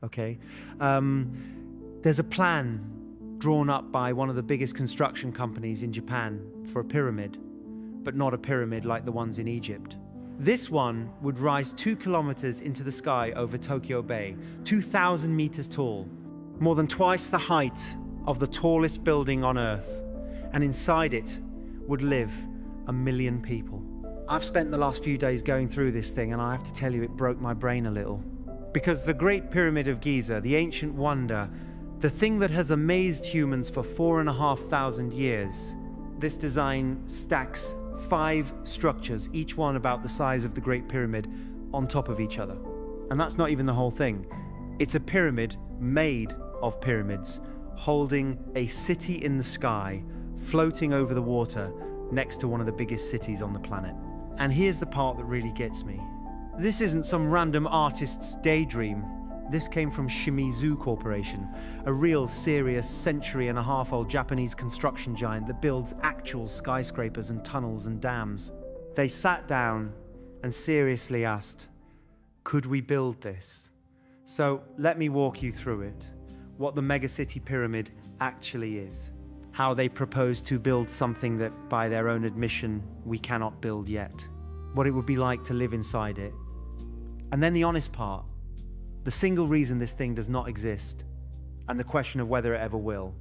okay? There's a plan drawn up by one of the biggest construction companies in Japan for a pyramid, but not a pyramid like the ones in Egypt. This one would rise 2 kilometers into the sky over Tokyo Bay, 2,000 meters tall, more than twice the height of the tallest building on Earth, and inside it would live 1 million people. I've spent the last few days going through this thing, and I have to tell you, it broke my brain a little. Because the Great Pyramid of Giza, the ancient wonder, the thing that has amazed humans for 4,500 years, this design stacks 5 structures, each one about the size of the Great Pyramid, on top of each other. And that's not even the whole thing. It's a pyramid made of pyramids, holding a city in the sky, floating over the water next to one of the biggest cities on the planet. And here's the part that really gets me. This isn't some random artist's daydream. This came from Shimizu Corporation, a real serious century-and-a-half-old Japanese construction giant that builds actual skyscrapers and tunnels and dams. They sat down and seriously asked, could we build this? So let me walk you through it, what the Mega-City Pyramid actually is, how they propose to build something that, by their own admission, we cannot build yet, what it would be like to live inside it, and then the honest part, the single reason this thing does not exist, and the question of whether it ever will.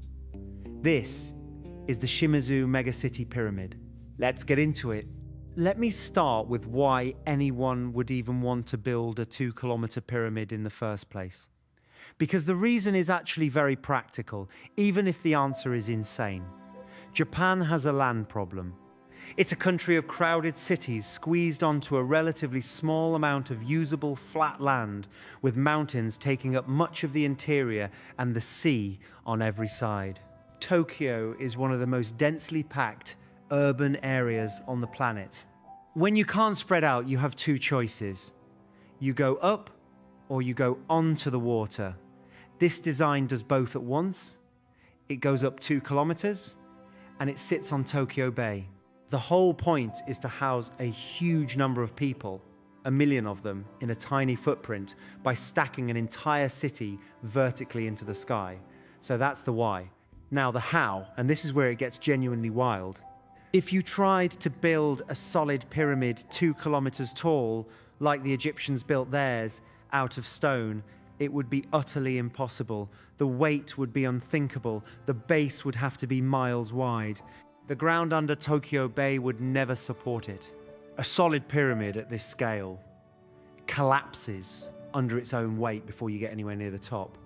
This is the Shimizu Mega-City Pyramid. Let's get into it. Let me start with why anyone would even want to build a 2-kilometer pyramid in the first place. Because the reason is actually very practical, even if the answer is insane. Japan has a land problem. It's a country of crowded cities squeezed onto a relatively small amount of usable flat land, with mountains taking up much of the interior and the sea on every side. Tokyo is one of the most densely packed urban areas on the planet. When you can't spread out, you have 2 choices. You go up or you go onto the water. This design does both at once. It goes up 2 kilometers and it sits on Tokyo Bay. The whole point is to house a huge number of people, 1 million of them, in a tiny footprint by stacking an entire city vertically into the sky. So that's the why. Now the how, and this is where it gets genuinely wild. If you tried to build a solid pyramid 2 kilometers tall, like the Egyptians built theirs, out of stone, it would be utterly impossible. The weight would be unthinkable. The base would have to be miles wide. The ground under Tokyo Bay would never support it. A solid pyramid at this scale collapses under its own weight before you get anywhere near the top.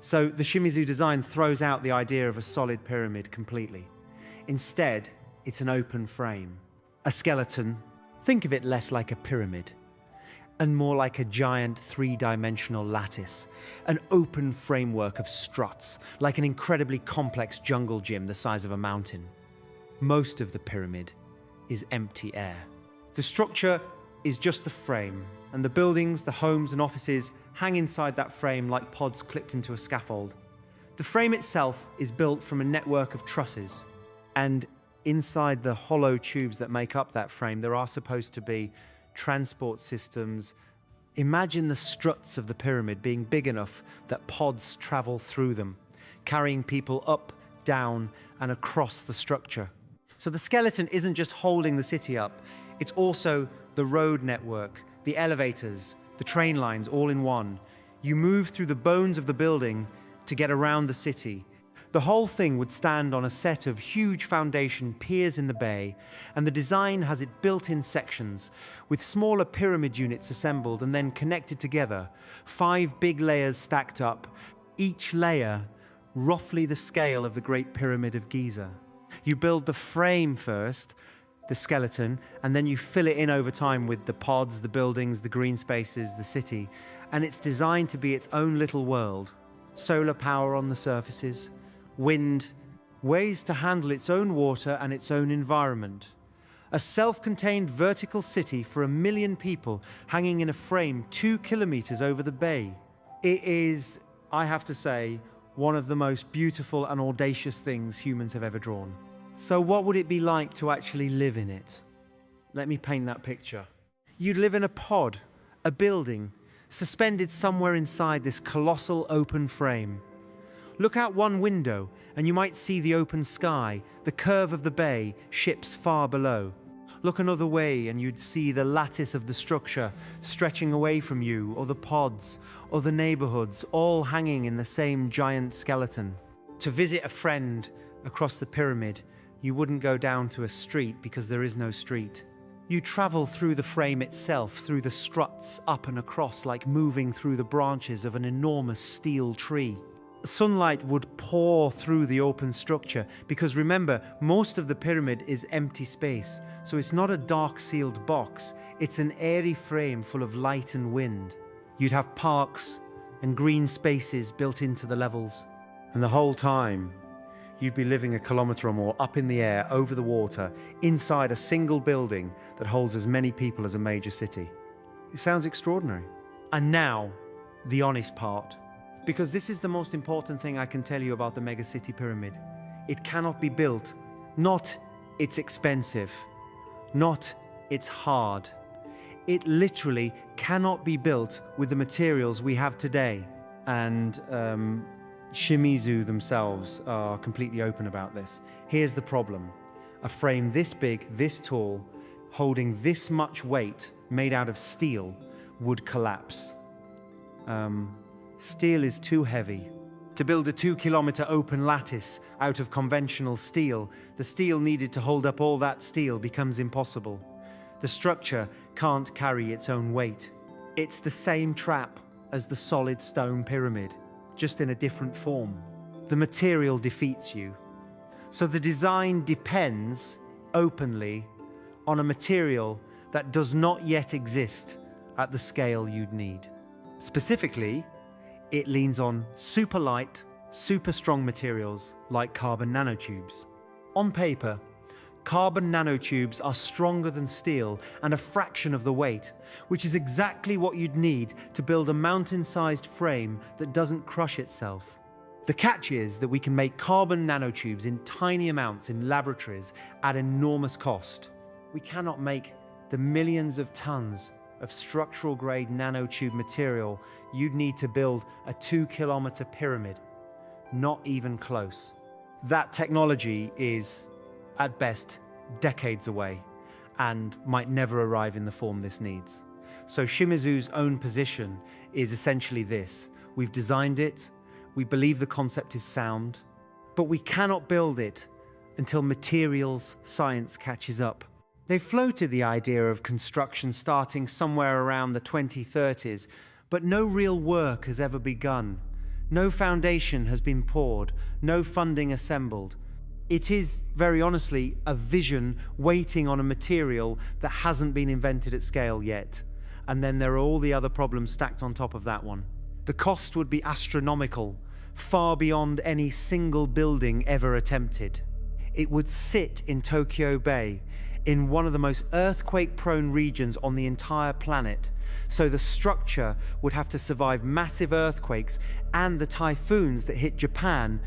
So the Shimizu design throws out the idea of a solid pyramid completely. Instead, it's an open frame. A skeleton, think of it less like a pyramid and more like a giant 3-dimensional lattice. An open framework of struts, like an incredibly complex jungle gym the size of a mountain. Most of the pyramid is empty air. The structure is just the frame, and the buildings, the homes and offices hang inside that frame like pods clipped into a scaffold. The frame itself is built from a network of trusses, and inside the hollow tubes that make up that frame, there are supposed to be transport systems. Imagine the struts of the pyramid being big enough that pods travel through them, carrying people up, down, and across the structure. So the skeleton isn't just holding the city up, it's also the road network, the elevators, the train lines, all in one. You move through the bones of the building to get around the city. The whole thing would stand on a set of huge foundation piers in the bay, and the design has it built in sections, with smaller pyramid units assembled and then connected together, 5 big layers stacked up, each layer roughly the scale of the Great Pyramid of Giza. You build the frame first, the skeleton, and then you fill it in over time with the pods, the buildings, the green spaces, the city, and it's designed to be its own little world. Solar power on the surfaces, wind, ways to handle its own water and its own environment. A self-contained vertical city for 1 million people hanging in a frame 2 kilometers over the bay. It is, I have to say, one of the most beautiful and audacious things humans have ever drawn. So what would it be like to actually live in it? Let me paint that picture. You'd live in a pod, a building, suspended somewhere inside this colossal open frame. Look out one window and you might see the open sky, the curve of the bay, ships far below. Look another way and you'd see the lattice of the structure stretching away from you, or the pods, or the neighborhoods, all hanging in the same giant skeleton. To visit a friend across the pyramid, you wouldn't go down to a street because there is no street. You travel through the frame itself, through the struts, up and across, like moving through the branches of an enormous steel tree. Sunlight would pour through the open structure because remember, most of the pyramid is empty space, so it's not a dark sealed box, it's an airy frame full of light and wind. You'd have parks and green spaces built into the levels, and the whole time you'd be living a kilometer or more up in the air, over the water, inside a single building that holds as many people as a major city. It sounds extraordinary. And now, the honest part. Because this is the most important thing I can tell you about the Mega-City Pyramid. It cannot be built. Not it's expensive. Not it's hard. It literally cannot be built with the materials we have today. And Shimizu themselves are completely open about this. Here's the problem. A frame this big, this tall, holding this much weight, made out of steel, would collapse. Steel is too heavy. To build a 2-kilometer open lattice out of conventional steel, the steel needed to hold up all that steel becomes impossible. The structure can't carry its own weight. It's the same trap as the solid stone pyramid, just in a different form. The material defeats you. So the design depends, openly, on a material that does not yet exist at the scale you'd need. Specifically, it leans on super light, super strong materials like carbon nanotubes. On paper, carbon nanotubes are stronger than steel and a fraction of the weight, which is exactly what you'd need to build a mountain-sized frame that doesn't crush itself. The catch is that we can make carbon nanotubes in tiny amounts in laboratories at enormous cost. We cannot make the millions of tons of structural-grade nanotube material you'd need to build a 2-kilometer pyramid. Not even close. That technology is, at best, decades away and might never arrive in the form this needs. So Shimizu's own position is essentially this. We've designed it, we believe the concept is sound, but we cannot build it until materials science catches up. They floated the idea of construction starting somewhere around the 2030s, but no real work has ever begun. No foundation has been poured, no funding assembled. It is, very honestly, a vision waiting on a material that hasn't been invented at scale yet. And then there are all the other problems stacked on top of that one. The cost would be astronomical, far beyond any single building ever attempted. It would sit in Tokyo Bay, in one of the most earthquake-prone regions on the entire planet. So the structure would have to survive massive earthquakes and the typhoons that hit Japan,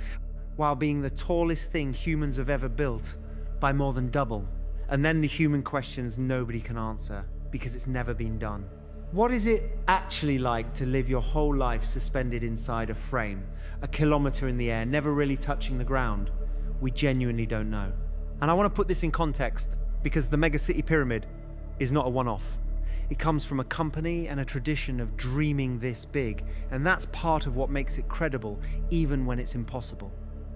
while being the tallest thing humans have ever built by more than double. And then the human questions nobody can answer because it's never been done. What is it actually like to live your whole life suspended inside a frame, a kilometer in the air, never really touching the ground? We genuinely don't know. And I want to put this in context because the Mega-City Pyramid is not a one-off. It comes from a company and a tradition of dreaming this big, and that's part of what makes it credible, even when it's impossible.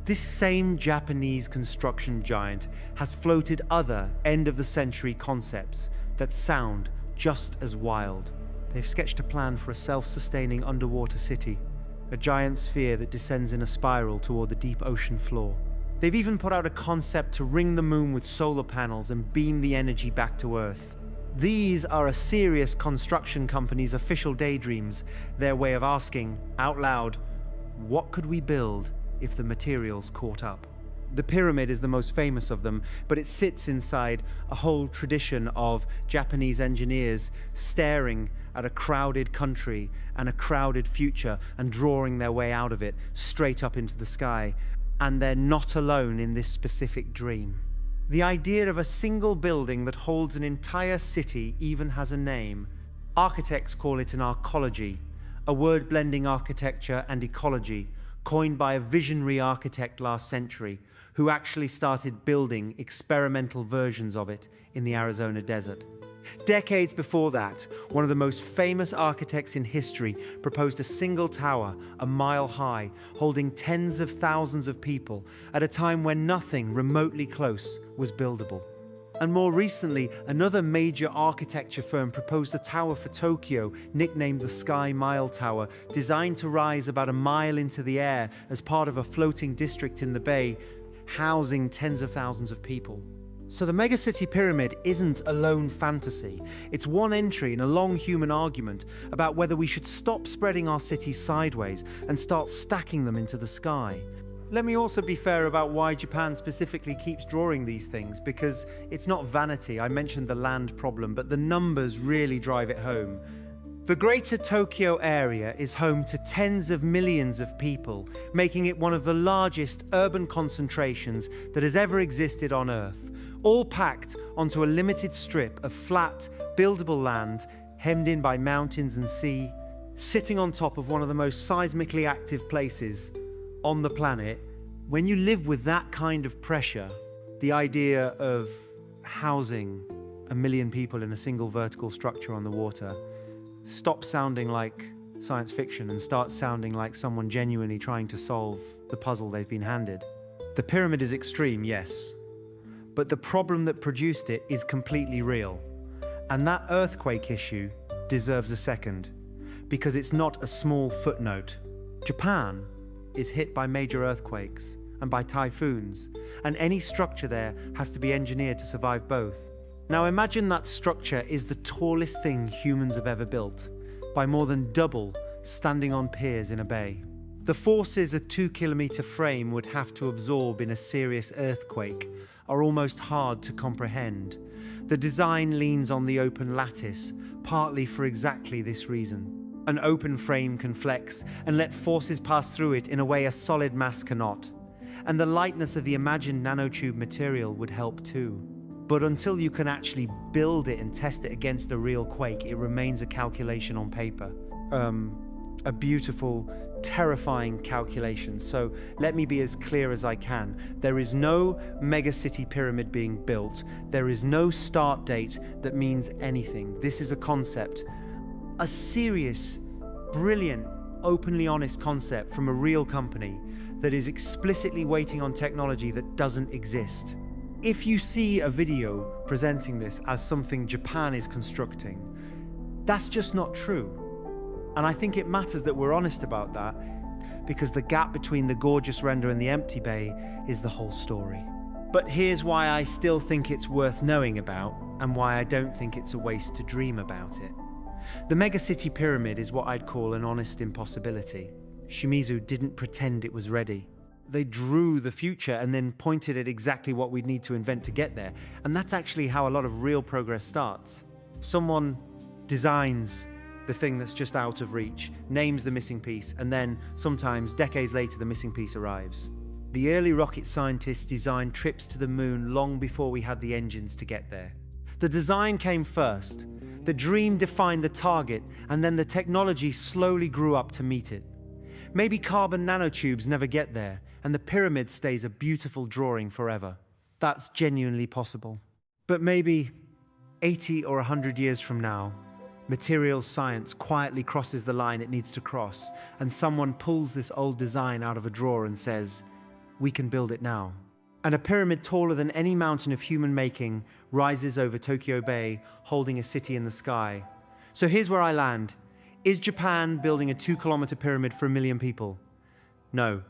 This same Japanese construction giant has floated other end-of-the-century concepts that sound just as wild. They've sketched a plan for a self-sustaining underwater city, a giant sphere that descends in a spiral toward the deep ocean floor. They've even put out a concept to ring the moon with solar panels and beam the energy back to Earth. These are a serious construction company's official daydreams, their way of asking, out loud, what could we build if the materials caught up? The pyramid is the most famous of them, but it sits inside a whole tradition of Japanese engineers staring at a crowded country and a crowded future and drawing their way out of it straight up into the sky. And they're not alone in this specific dream. The idea of a single building that holds an entire city even has a name. Architects call it an arcology, a word blending architecture and ecology, coined by a visionary architect last century who actually started building experimental versions of it in the Arizona desert. Decades before that, one of the most famous architects in history proposed a single tower, a mile high, holding tens of thousands of people at a time when nothing remotely close was buildable. And more recently, another major architecture firm proposed a tower for Tokyo, nicknamed the Sky Mile Tower, designed to rise about a mile into the air as part of a floating district in the bay, housing tens of thousands of people. So the Mega-City Pyramid isn't a lone fantasy. It's one entry in a long human argument about whether we should stop spreading our cities sideways and start stacking them into the sky. Let me also be fair about why Japan specifically keeps drawing these things, because it's not vanity. I mentioned the land problem, but the numbers really drive it home. The Greater Tokyo area is home to tens of millions of people, making it one of the largest urban concentrations that has ever existed on Earth, all packed onto a limited strip of flat, buildable land, hemmed in by mountains and sea, sitting on top of one of the most seismically active places on the planet. When you live with that kind of pressure, the idea of housing 1 million people in a single vertical structure on the water stops sounding like science fiction and starts sounding like someone genuinely trying to solve the puzzle they've been handed. The pyramid is extreme, yes, but the problem that produced it is completely real. And that earthquake issue deserves a second, because it's not a small footnote. Japan is hit by major earthquakes and by typhoons, and any structure there has to be engineered to survive both. Now imagine that structure is the tallest thing humans have ever built, by more than double standing on piers in a bay. The forces a 2-kilometer frame would have to absorb in a serious earthquake are almost hard to comprehend. The design leans on the open lattice, partly for exactly this reason. An open frame can flex and let forces pass through it in a way a solid mass cannot. And the lightness of the imagined nanotube material would help too. But until you can actually build it and test it against a real quake, it remains a calculation on paper. A beautiful, terrifying calculation. So let me be as clear as I can. There is no Mega-City Pyramid being built. There is no start date that means anything. This is a concept. A serious, brilliant, openly honest concept from a real company that is explicitly waiting on technology that doesn't exist. If you see a video presenting this as something Japan is constructing, that's just not true. And I think it matters that we're honest about that, because the gap between the gorgeous render and the empty bay is the whole story. But here's why I still think it's worth knowing about, and why I don't think it's a waste to dream about it. The Mega-City Pyramid is what I'd call an honest impossibility. Shimizu didn't pretend it was ready. They drew the future and then pointed at exactly what we'd need to invent to get there. And that's actually how a lot of real progress starts. Someone designs the thing that's just out of reach, names the missing piece, and then, sometimes decades later, the missing piece arrives. The early rocket scientists designed trips to the moon long before we had the engines to get there. The design came first. The dream defined the target, and then the technology slowly grew up to meet it. Maybe carbon nanotubes never get there, and the pyramid stays a beautiful drawing forever. That's genuinely possible. But maybe 80 or 100 years from now, materials science quietly crosses the line it needs to cross, and someone pulls this old design out of a drawer and says, "We can build it now." And a pyramid taller than any mountain of human making rises over Tokyo Bay, holding a city in the sky. So here's where I land. Is Japan building a 2-kilometer pyramid for 1 million people? No.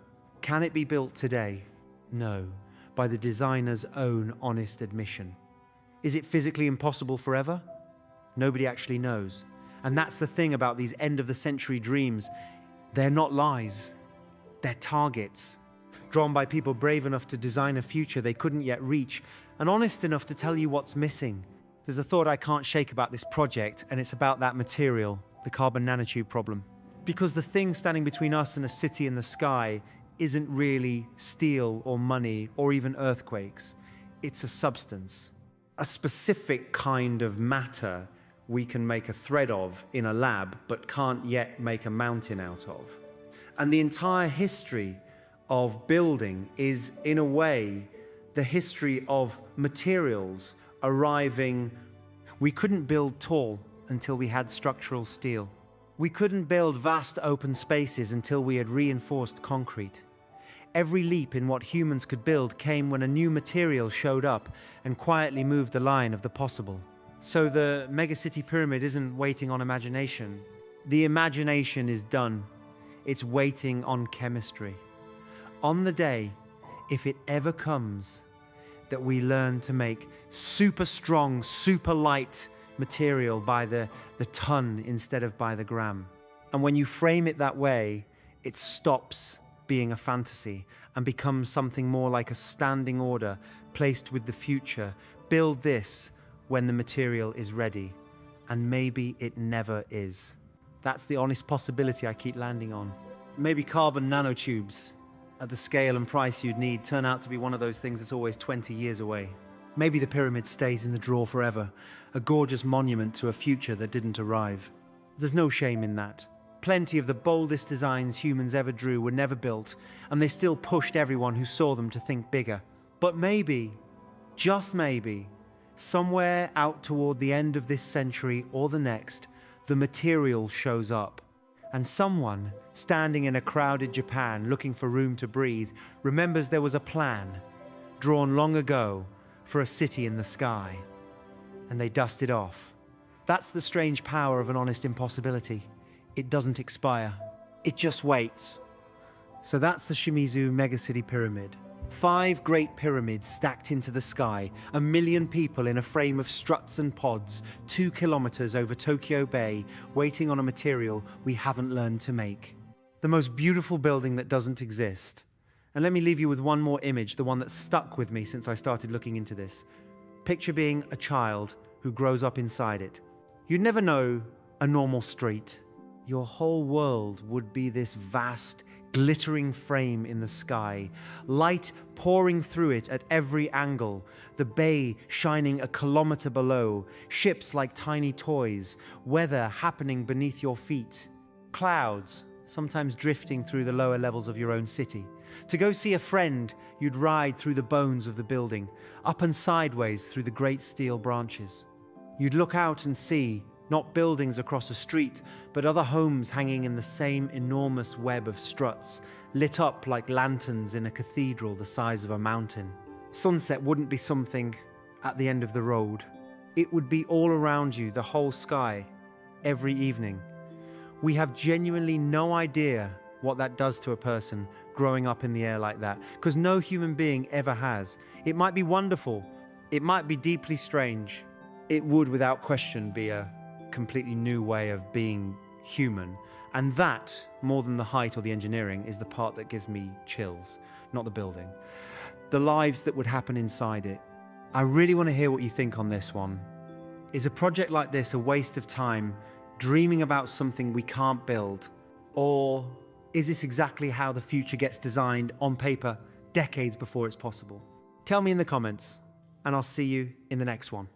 Can it be built today? No. By the designer's own honest admission. Is it physically impossible forever? Nobody actually knows. And that's the thing about these end-of-the-century dreams. They're not lies. They're targets, drawn by people brave enough to design a future they couldn't yet reach, and honest enough to tell you what's missing. There's a thought I can't shake about this project, and it's about that material, the carbon nanotube problem. Because the thing standing between us and a city in the sky isn't really steel or money or even earthquakes. It's a substance, a specific kind of matter we can make a thread of in a lab, but can't yet make a mountain out of. And the entire history of building is, in a way, the history of materials arriving. We couldn't build tall until we had structural steel. We couldn't build vast open spaces until we had reinforced concrete. Every leap in what humans could build came when a new material showed up and quietly moved the line of the possible. So the Mega-City Pyramid isn't waiting on imagination. The imagination is done. It's waiting on chemistry. On the day, if it ever comes, that we learn to make super strong, super light material by the ton instead of by the gram. And when you frame it that way, it stops being a fantasy and becomes something more like a standing order placed with the future. Build this when the material is ready, and maybe it never is. That's the honest possibility I keep landing on. Maybe carbon nanotubes at the scale and price you'd need turn out to be one of those things that's always 20 years away. Maybe the pyramid stays in the drawer forever, a gorgeous monument to a future that didn't arrive. There's no shame in that. Plenty of the boldest designs humans ever drew were never built, and they still pushed everyone who saw them to think bigger. But maybe, just maybe, somewhere out toward the end of this century or the next, the material shows up. And someone, standing in a crowded Japan looking for room to breathe, remembers there was a plan, drawn long ago, for a city in the sky. And they dust it off. That's the strange power of an honest impossibility. It doesn't expire. It just waits. So that's the Shimizu Mega-City Pyramid. 5 great pyramids stacked into the sky, 1 million people in a frame of struts and pods, 2 kilometers over Tokyo Bay, waiting on a material we haven't learned to make. The most beautiful building that doesn't exist. And let me leave you with one more image, the one that stuck with me since I started looking into this. Picture being a child who grows up inside it. You'd never know a normal street. Your whole world would be this vast, glittering frame in the sky, light pouring through it at every angle, the bay shining a kilometer below, ships like tiny toys, weather happening beneath your feet, clouds sometimes drifting through the lower levels of your own city. To go see a friend, you'd ride through the bones of the building, up and sideways through the great steel branches. You'd look out and see not buildings across a street, but other homes hanging in the same enormous web of struts, lit up like lanterns in a cathedral the size of a mountain. Sunset wouldn't be something at the end of the road. It would be all around you, the whole sky, every evening. We have genuinely no idea what that does to a person growing up in the air like that, because no human being ever has. It might be wonderful. It might be deeply strange. It would, without question, be a completely new way of being human. And that, more than the height or the engineering, is the part that gives me chills, not the building. The lives that would happen inside it. I really want to hear what you think on this one. Is a project like this a waste of time, dreaming about something we can't build? Or is this exactly how the future gets designed on paper decades before it's possible? Tell me in the comments, and I'll see you in the next one.